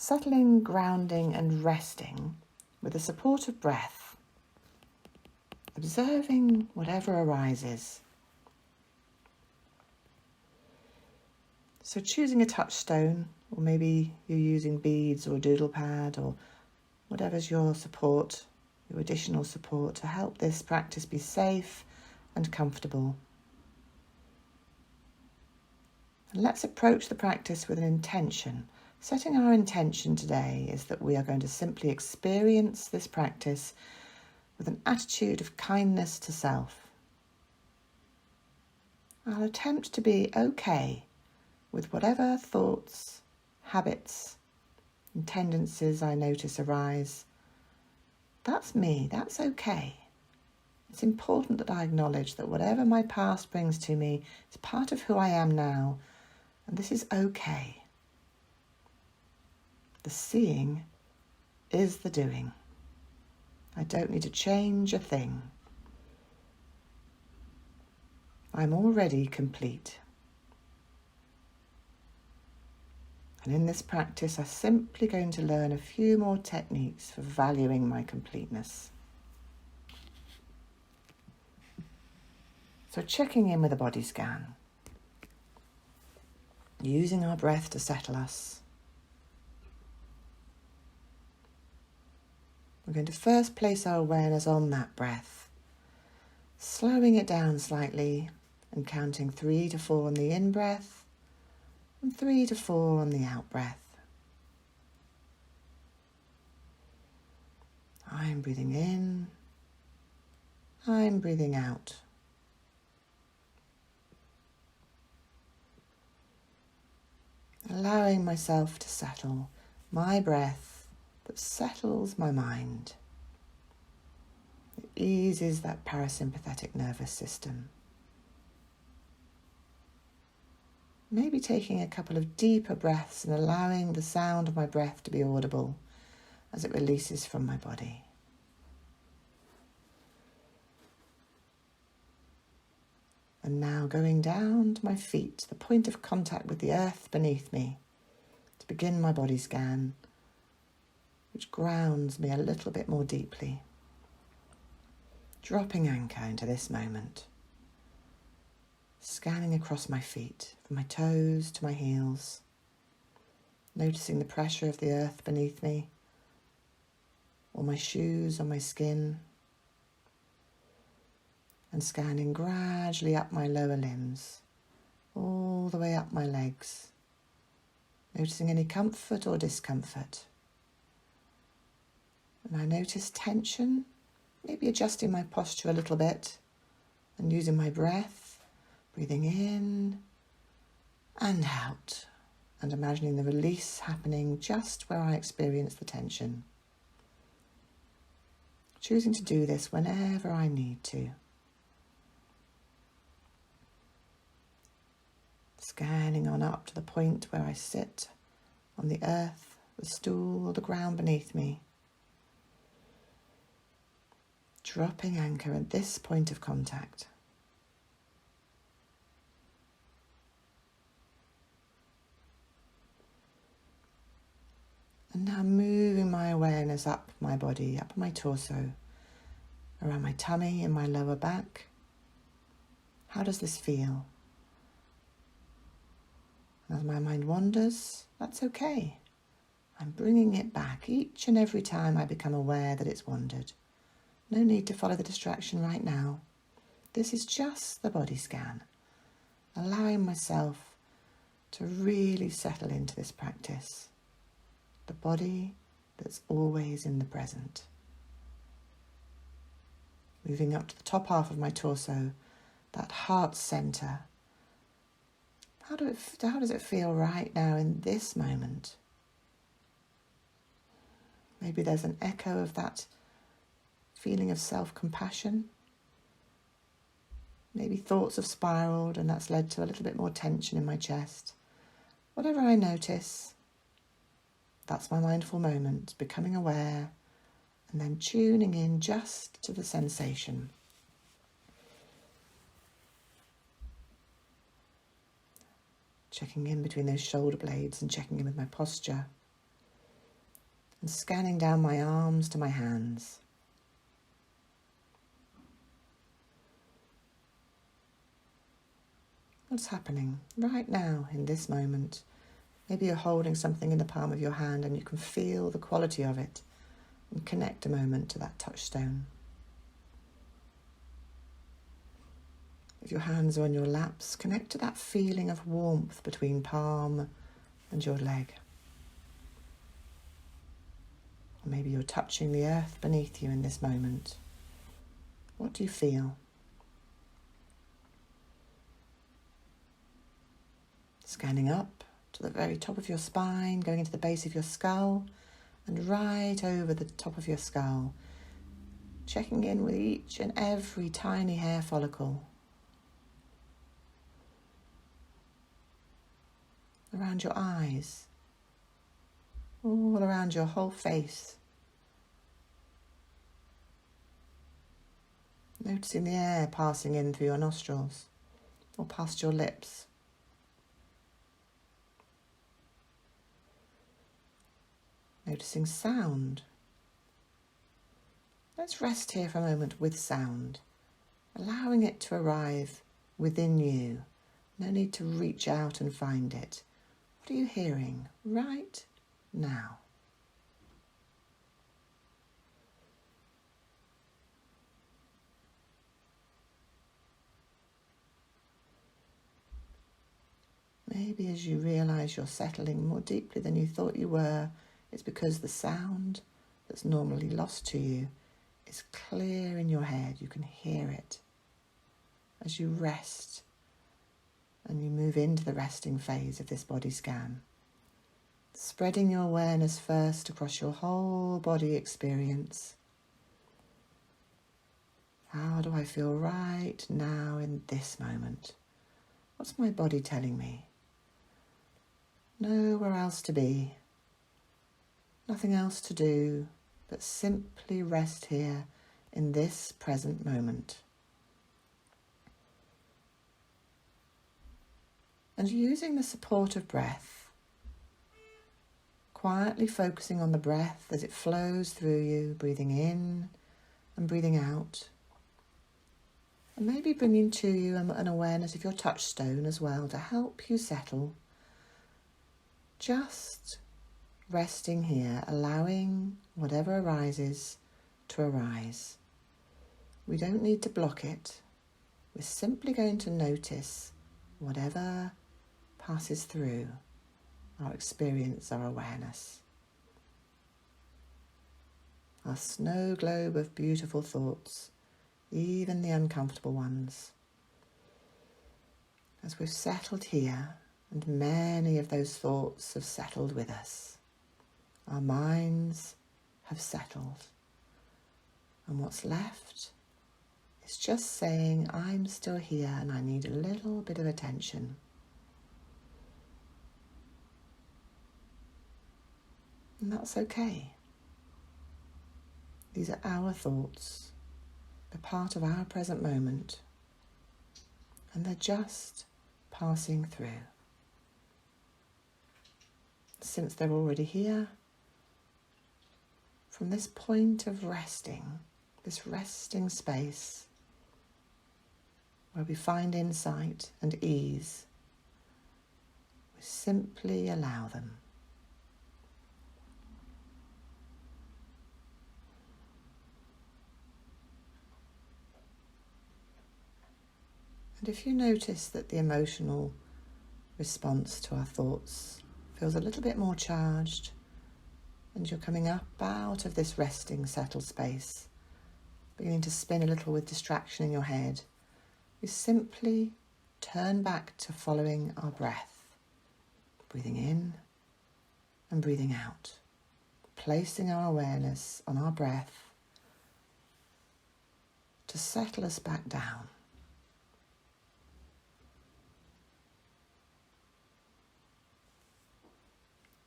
Settling, grounding and resting with the support of breath, observing whatever arises. So choosing a touchstone, or maybe you're using beads or a doodle pad or whatever's your support, your additional support to help this practice be safe and comfortable. And let's approach the practice with an intention. Setting our intention today is that we are going to simply experience this practice with an attitude of kindness to self. I'll attempt to be okay with whatever thoughts, habits, and tendencies I notice arise. That's me, that's okay. It's important that I acknowledge that whatever my past brings to me is part of who I am now, and this is okay. The seeing is the doing. I don't need to change a thing. I'm already complete. And in this practice, I'm simply going to learn a few more techniques for valuing my completeness. So checking in with a body scan, using our breath to settle us. We're going to first place our awareness on that breath, slowing it down slightly and counting 3 to 4 on the in-breath and 3 to 4 on the out-breath. I'm breathing in, I'm breathing out. Allowing myself to settle, my breath that settles my mind. It eases that parasympathetic nervous system. Maybe taking a couple of deeper breaths and allowing the sound of my breath to be audible as it releases from my body. And now going down to my feet, the point of contact with the earth beneath me, to begin my body scan, which grounds me a little bit more deeply. Dropping anchor into this moment. Scanning across my feet, from my toes to my heels, noticing the pressure of the earth beneath me, or my shoes on my skin, and scanning gradually up my lower limbs, all the way up my legs, noticing any comfort or discomfort. And I notice tension, maybe adjusting my posture a little bit, and using my breath, breathing in and out, and imagining the release happening just where I experience the tension. Choosing to do this whenever I need to. Scanning on up to the point where I sit on the earth, the stool, or the ground beneath me. Dropping anchor at this point of contact. And now moving my awareness up my body, up my torso, around my tummy and my lower back. How does this feel? As my mind wanders, that's okay. I'm bringing it back each and every time I become aware that it's wandered. No need to follow the distraction right now. This is just the body scan, allowing myself to really settle into this practice. The body that's always in the present. Moving up to the top half of my torso, that heart center. How does it feel right now in this moment? Maybe there's an echo of that feeling of self-compassion. Maybe thoughts have spiraled and that's led to a little bit more tension in my chest. Whatever I notice, that's my mindful moment, becoming aware and then tuning in just to the sensation. Checking in between those shoulder blades and checking in with my posture. and scanning down my arms to my hands. What's happening right now in this moment? Maybe you're holding something in the palm of your hand and you can feel the quality of it and connect a moment to that touchstone. If your hands are on your laps, connect to that feeling of warmth between palm and your leg. Or maybe you're touching the earth beneath you in this moment. What do you feel? Scanning up to the very top of your spine, going into the base of your skull, and right over the top of your skull, checking in with each and every tiny hair follicle. Around your eyes, all around your whole face. Noticing the air passing in through your nostrils or past your lips. Noticing sound. Let's rest here for a moment with sound, allowing it to arrive within you. No need to reach out and find it. What are you hearing right now? Maybe as you realize you're settling more deeply than you thought you were, it's because the sound that's normally lost to you is clear in your head. You can hear it as you rest and you move into the resting phase of this body scan. Spreading your awareness first across your whole body experience. How do I feel right now in this moment? What's my body telling me? Nowhere else to be. Nothing else to do but simply rest here in this present moment. And using the support of breath, quietly focusing on the breath as it flows through you, breathing in and breathing out. And maybe bringing to you an awareness of your touchstone as well to help you settle. Just resting here, allowing whatever arises to arise. We don't need to block it. We're simply going to notice whatever passes through our experience, our awareness. Our snow globe of beautiful thoughts, even the uncomfortable ones. As we've settled here, and many of those thoughts have settled with us. Our minds have settled. And what's left is just saying, I'm still here and I need a little bit of attention. And that's okay. These are our thoughts. They're part of our present moment. And they're just passing through. Since they're already here, from this point of resting, this resting space, where we find insight and ease, we simply allow them. And if you notice that the emotional response to our thoughts feels a little bit more charged, and you're coming up out of this resting, settled space, beginning to spin a little with distraction in your head, we simply turn back to following our breath, breathing in and breathing out, placing our awareness on our breath to settle us back down.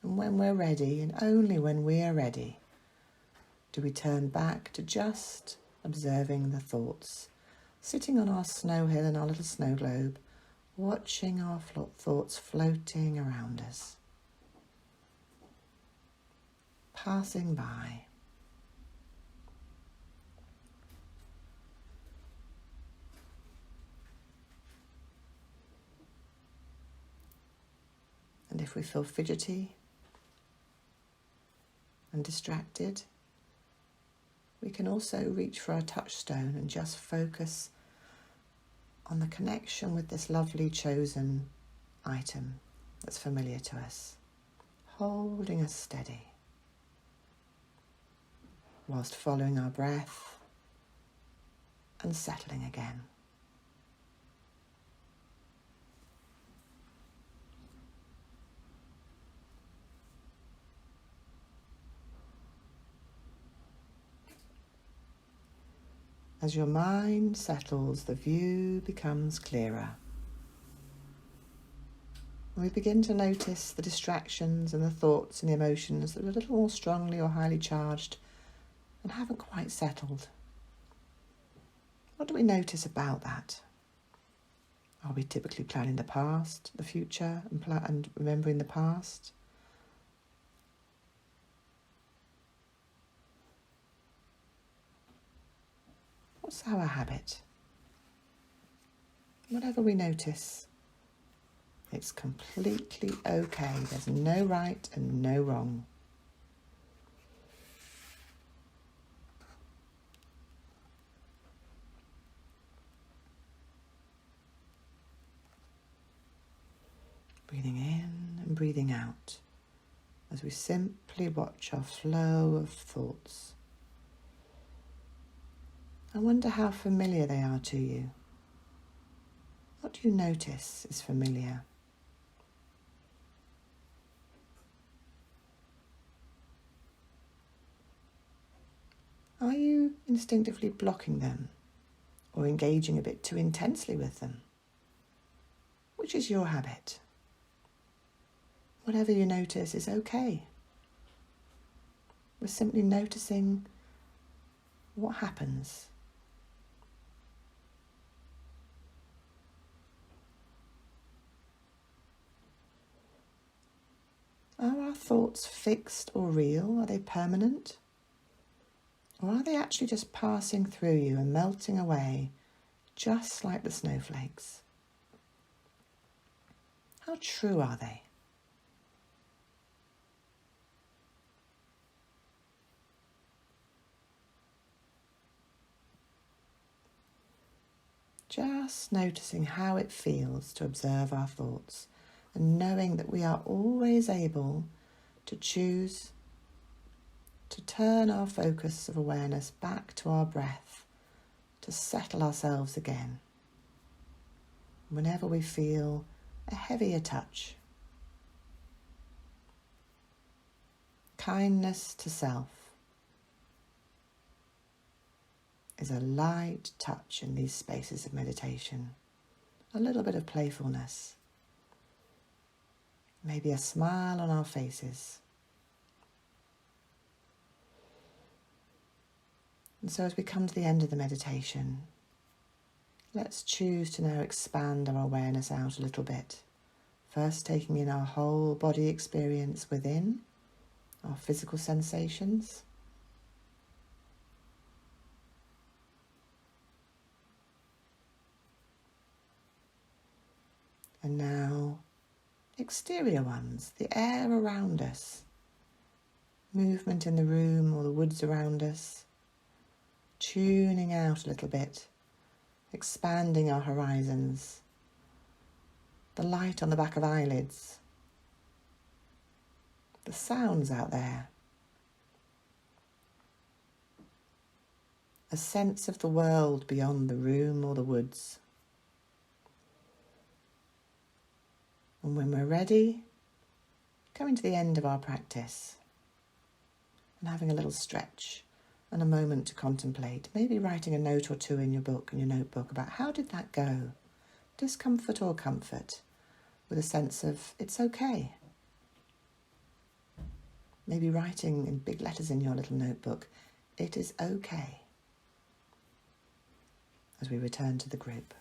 And when we're ready, and only when we are ready, do we turn back to just observing the thoughts, sitting on our snow hill in our little snow globe, watching our thoughts floating around us. passing by. And if we feel fidgety and distracted, we can also reach for our touchstone and just focus on the connection with this lovely chosen item that's familiar to us, holding us steady whilst following our breath and settling again. As your mind settles, the view becomes clearer. And we begin to notice the distractions and the thoughts and the emotions that are a little more strongly or highly charged and haven't quite settled. What do we notice about that? Are we typically planning the past, the future, and remembering the past? What's our habit? Whatever we notice, it's completely okay. There's no right and no wrong. Breathing in and breathing out as we simply watch our flow of thoughts. I wonder how familiar they are to you. What do you notice is familiar? Are you instinctively blocking them or engaging a bit too intensely with them? Which is your habit? Whatever you notice is okay. We're simply noticing what happens. Are our thoughts fixed or real? Are they permanent? Or are they actually just passing through you and melting away, just like the snowflakes? How true are they? Just noticing how it feels to observe our thoughts and knowing that we are always able to choose to turn our focus of awareness back to our breath, to settle ourselves again whenever we feel a heavier touch. Kindness to self is a light touch in these spaces of meditation, a little bit of playfulness, maybe a smile on our faces. And so as we come to the end of the meditation, let's choose to now expand our awareness out a little bit. First taking in our whole body experience within, our physical sensations. And now exterior ones, the air around us, movement in the room or the woods around us, tuning out a little bit, expanding our horizons, the light on the back of eyelids, the sounds out there, a sense of the world beyond the room or the woods. And when we're ready, coming to the end of our practice and having a little stretch and a moment to contemplate, maybe writing a note or two in your notebook about how did that go? Discomfort or comfort, with a sense of it's okay. Maybe writing in big letters in your little notebook, it is okay, as we return to the group.